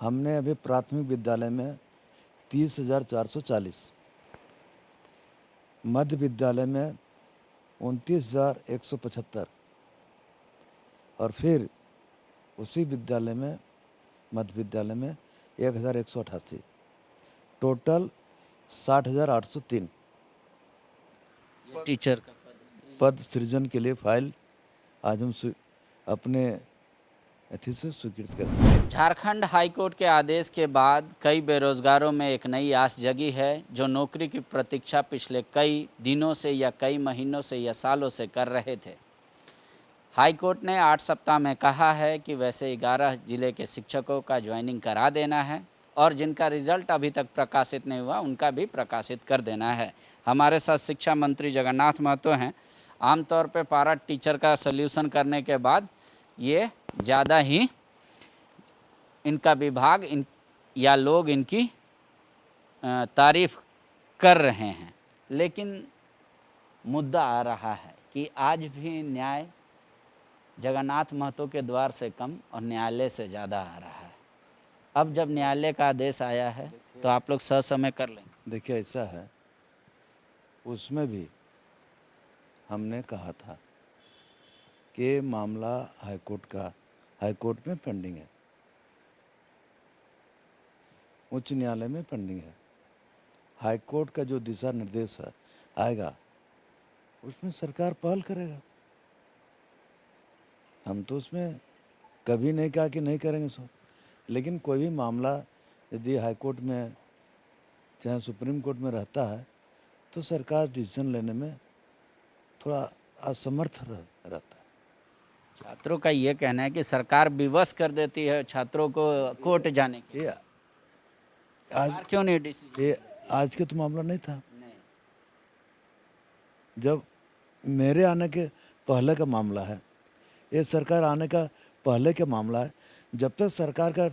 हमने अभी प्राथमिक विद्यालय में 30,440, मध्य विद्यालय में 29,175 और फिर उसी विद्यालय में मध्य विद्यालय में 1,188, टोटल 60,803 टीचर का पद सृजन के लिए फाइल आज हम अपने अथी से स्वीकृत कर। झारखंड हाईकोर्ट के आदेश के बाद कई बेरोजगारों में एक नई आस जगी है, जो नौकरी की प्रतीक्षा पिछले कई दिनों से या कई महीनों से या सालों से कर रहे थे। हाईकोर्ट ने 8 सप्ताह में कहा है कि वैसे 11 जिले के शिक्षकों का ज्वाइनिंग करा देना है और जिनका रिजल्ट अभी तक प्रकाशित नहीं हुआ उनका भी प्रकाशित कर देना है। हमारे साथ शिक्षा मंत्री जगन्नाथ महतो हैं। आमतौर पे पारा टीचर का सल्यूशन करने के बाद ये ज़्यादा ही इनका विभाग या लोग इनकी तारीफ कर रहे हैं, लेकिन मुद्दा आ रहा है कि आज भी न्याय जगन्नाथ महतो के द्वार से कम और न्यायालय से ज़्यादा आ रहा है। अब जब न्यायालय का आदेश आया है तो आप लोग ससमय कर लेंगे। देखिए ऐसा है, उसमें भी हमने कहा था कि मामला हाईकोर्ट में पेंडिंग है, उच्च न्यायालय में पेंडिंग है। हाईकोर्ट का जो दिशा निर्देश आएगा उसमें सरकार पहल करेगा। हम तो उसमें कभी नहीं कहा कि नहीं करेंगे सो, लेकिन कोई भी मामला यदि हाईकोर्ट में चाहे सुप्रीम कोर्ट में रहता है तो सरकार डिसीजन लेने में थोड़ा असमर्थ रहता है। छात्रों का ये कहना है कि सरकार विवश कर देती है छात्रों को कोर्ट जाने के लिए। सरकार क्यों नहीं डिसीजन? ये आज के तो मामला नहीं था, नहीं। जब मेरे आने के पहले का मामला है, ये सरकार आने का पहले का मामला है। जब तक सरकार का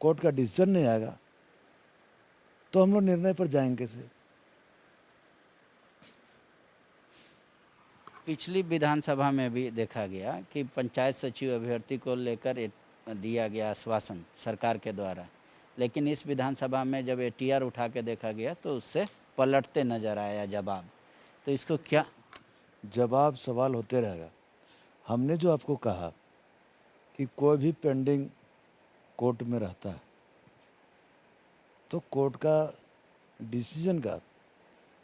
कोर्ट का डिसीजन नहीं आएगा तो हम लोग निर्णय पर जाएंगे कैसे। पिछली विधानसभा में भी देखा गया कि पंचायत सचिव अभ्यर्थी को लेकर दिया गया आश्वासन सरकार के द्वारा, लेकिन इस विधानसभा में जब एटीआर उठा के देखा गया तो उससे पलटते नजर आया जवाब। तो इसको क्या जवाब सवाल होते रहेगा। हमने जो आपको कहा कि कोई भी पेंडिंग कोर्ट में रहता है तो कोर्ट का डिसीजन का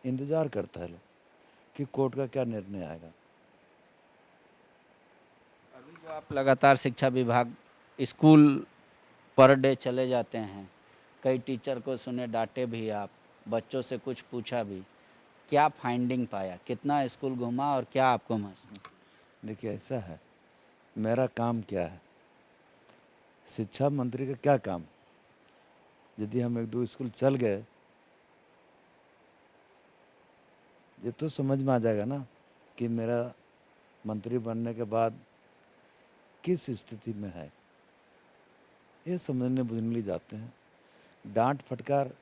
इंतज़ार करता है लोग कि कोर्ट का क्या निर्णय आएगा। अभी जो आप लगातार शिक्षा विभाग स्कूल पर डे चले जाते हैं, कई टीचर को सुने डांटे भी आप, बच्चों से कुछ पूछा भी, क्या फाइंडिंग पाया, कितना स्कूल घूमा और क्या आपको महसूस? देखिए ऐसा है, मेरा काम क्या है, शिक्षा मंत्री का क्या काम। यदि हम 1-2 स्कूल चल गए ये तो समझ में आ जाएगा ना कि मेरा मंत्री बनने के बाद किस स्थिति में है। ये समझने बुझने जाते हैं, डांट फटकार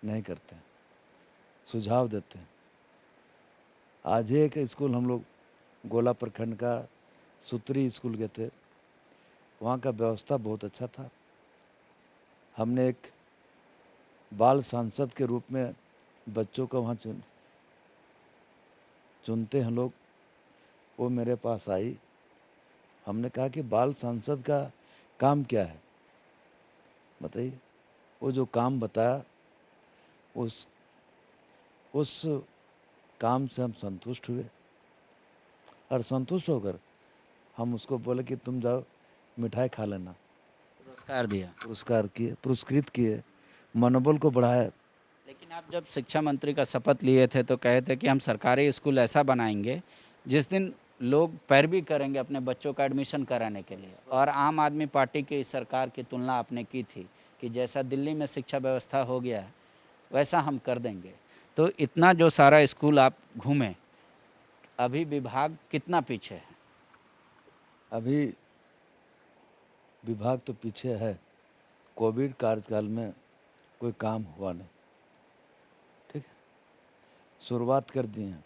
नहीं करते हैं, सुझाव देते हैं। आज एक स्कूल हम लोग गोला प्रखंड का सूत्री स्कूल गए थे, वहाँ का व्यवस्था बहुत अच्छा था। हमने एक बाल सांसद के रूप में बच्चों को वहाँ चुनते हैं लोग, वो मेरे पास आई। हमने कहा कि बाल सांसद का काम क्या है बताइए। वो जो काम बताया उस काम से हम संतुष्ट हुए और संतुष्ट होकर हम उसको बोले कि तुम जाओ मिठाई खा लेना। पुरस्कार दिया। पुरस्कृत किए, मनोबल को बढ़ाया। लेकिन आप जब शिक्षा मंत्री का शपथ लिए थे तो कहे थे कि हम सरकारी स्कूल ऐसा बनाएंगे जिस दिन लोग पैरवी करेंगे अपने बच्चों का एडमिशन कराने के लिए, और आम आदमी पार्टी की सरकार की तुलना आपने की थी कि जैसा दिल्ली में शिक्षा व्यवस्था हो गया है वैसा हम कर देंगे। तो इतना जो सारा स्कूल आप घूमे, अभी विभाग कितना पीछे है? अभी विभाग तो पीछे है, कोविड कार्यकाल में कोई काम हुआ नहीं। ठीक है, शुरुआत कर दी हैं।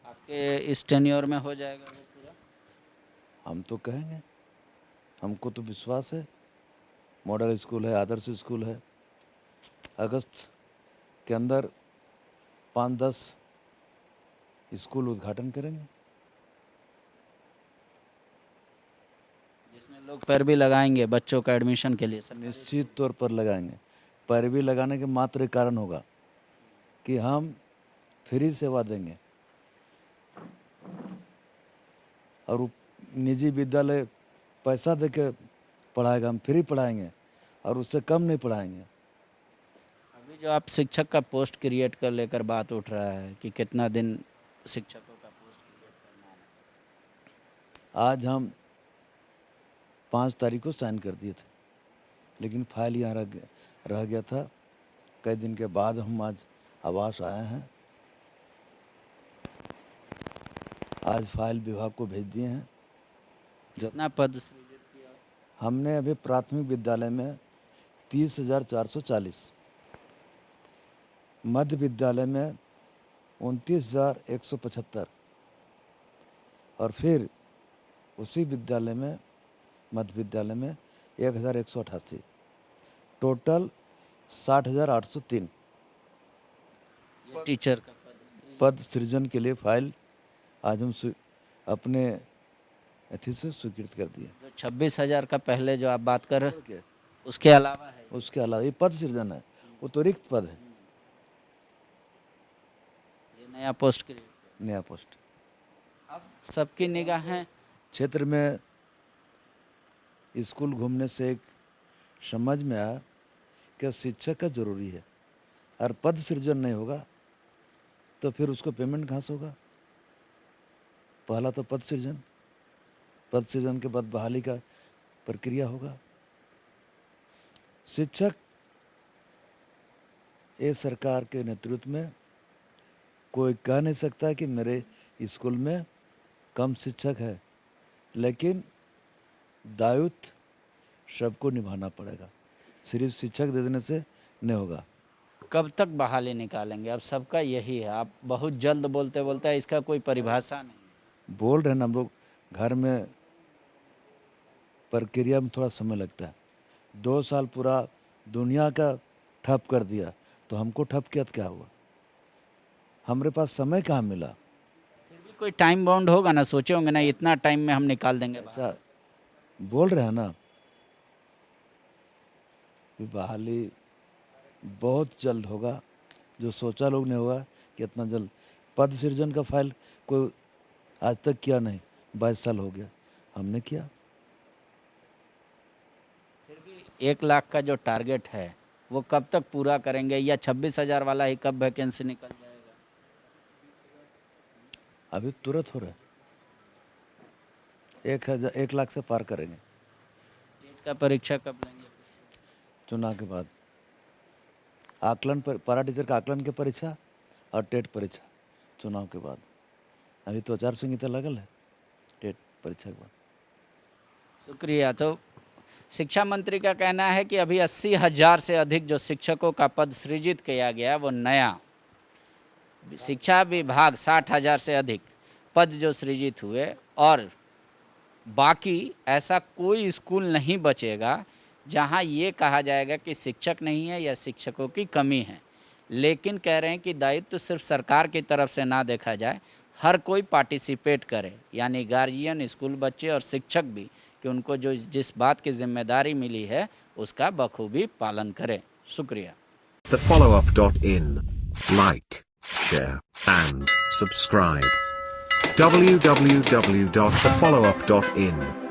आपके इस टेन्योर में हो जाएगा वो पूरा? हम तो कहेंगे हमको तो विश्वास है, मॉडल स्कूल है, आदर्श स्कूल है, अगस्त के अंदर 5-10 स्कूल उद्घाटन करेंगे, जिसमें लोग पैरवी लगाएंगे बच्चों का एडमिशन के लिए। सर निश्चित तौर पर लगाएंगे। पैरवी लगाने के मात्र एक कारण होगा कि हम फ्री सेवा देंगे और निजी विद्यालय पैसा दे के पढ़ाएगा, हम फ्री पढ़ाएंगे और उससे कम नहीं पढ़ाएंगे। अभी जो आप शिक्षक का पोस्ट क्रिएट कर लेकर बात उठ रहा है कि कितना दिन शिक्षकों का पोस्ट क्रिएट करना है, आज हम 5 तारीख को साइन कर दिए थे, लेकिन फाइल यहाँ रह गया था। कई दिन के बाद हम आज आवास आए हैं, आज फाइल विभाग को भेज दिए हैं। कितना पद सृजित किया? हमने अभी प्राथमिक विद्यालय में 30,440, मध्य विद्यालय में 29,175 और फिर उसी विद्यालय में मध्य विद्यालय में 1,188, टोटल 60,803 टीचर का पद सृजन के लिए फाइल आज हम अपने अथी से स्वीकृत कर दिए। जो 26,000 का पहले जो आप बात कर रहे हैं क्या? उसके अलावा है? उसके अलावा ये पद सृजन है, वो तो रिक्त पद है, ये नया पोस्ट क्रिएट। नया पोस्ट। अब सबकी निगाहें क्षेत्र में स्कूल घूमने से एक समझ में आया कि शिक्षक का जरूरी है, और पद सृजन नहीं होगा तो फिर उसको पेमेंट कहाँ से होगा। पहला तो पद सृजन, पद सृजन के बाद बहाली का प्रक्रिया होगा। शिक्षक ये सरकार के नेतृत्व में कोई कह नहीं सकता कि मेरे स्कूल में कम शिक्षक है, लेकिन दायित्व सबको निभाना पड़ेगा, सिर्फ शिक्षक दे देने से नहीं होगा। कब तक बहाली निकालेंगे? अब सबका यही है, आप बहुत जल्द बोलते बोलते इसका कोई परिभाषा नहीं। बोल रहे हैं ना, हम लोग घर में प्रक्रिया में थोड़ा समय लगता है। 2 साल पूरा दुनिया का ठप कर दिया तो हमको ठप किया तो क्या हुआ, हमारे पास समय कहाँ मिला। फिर भी कोई टाइम बाउंड होगा ना, सोचे होंगे ना इतना टाइम में हम निकाल देंगे। ऐसा बोल रहे हैं ना कि बहाली बहुत जल्द होगा, जो सोचा लोग नहीं होगा कि इतना जल्द। पद सृजन का फाइल कोई आज तक किया नहीं, 22 साल हो गया, हमने किया। फिर भी 1 लाख का जो टारगेट है वो कब तक पूरा करेंगे, या 26,000 वाला ही कब वैकेंसी निकल जाएगा? अभी तुरंत हो रहा है, 1 लाख से पार करेंगे। टेट का परीक्षा कब लेंगे? चुनाव के बाद आकलन पर, पारा टीचर का आकलन की परीक्षा और टेट परीक्षा चुनाव के बाद। अभी तो आचार संहिता लगल है टेट परीक्षा के बाद। शुक्रिया। तो शिक्षा मंत्री का कहना है कि अभी 80,000 से अधिक जो शिक्षकों का पद सृजित किया गया वो नया, शिक्षा विभाग 60,000 से अधिक पद जो सृजित हुए, और बाकी ऐसा कोई स्कूल नहीं बचेगा जहां ये कहा जाएगा कि शिक्षक नहीं है या शिक्षकों की कमी है। लेकिन कह रहे हैं कि दायित्व सिर्फ सरकार की तरफ से ना देखा जाए, हर कोई पार्टिसिपेट करे, यानी गार्जियन, स्कूल बच्चे और शिक्षक भी, कि उनको जो जिस बात की जिम्मेदारी मिली है उसका बखूबी पालन करें। शुक्रिया। TheFollowUp.in. Like, share and subscribe. www.thefollowup.in